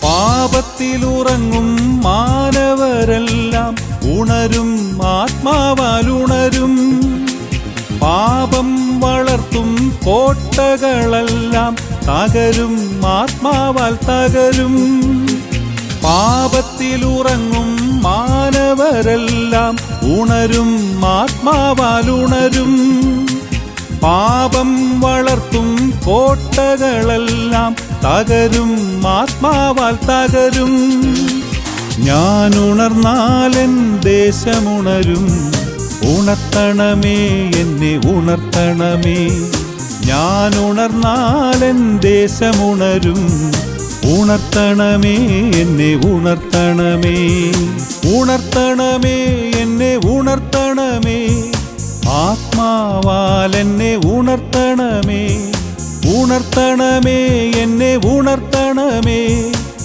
പാപത്തിലുറങ്ങും മാനവരെല്ലാം ഉണരും, ആത്മാവാൽ ഉണരും. പാപം വളർത്തും കോട്ടകളെല്ലാം തകരും, ആത്മാവാൽ തകരും. പാപത്തിലുറങ്ങും മാനവരെല്ലാം ഉണരും, ആത്മാവാൽ ഉണരും. പാപം വളർത്തും കോട്ടകളെല്ലാം തകരും, ആത്മാവാൽ തകരും. ഞാൻ ഉണർന്നാലെൻ ദേശമുണരും, ഉണർത്തണമേ എന്നെ ഉണർത്തണമേ. ഞാൻ ഉണർന്നാലെൻ ദേശമുണരും, ഉണർത്തണമേ എന്നെ ഉണർത്തണമേ. ഉണർത്തണമേ എന്നെ ഉണർത്തണമേ, ആത്മാവാൽ എന്നെ ഉണർത്തണമേ. ഉണർത്തണമേ എന്നെ ഉണർത്തണമേ.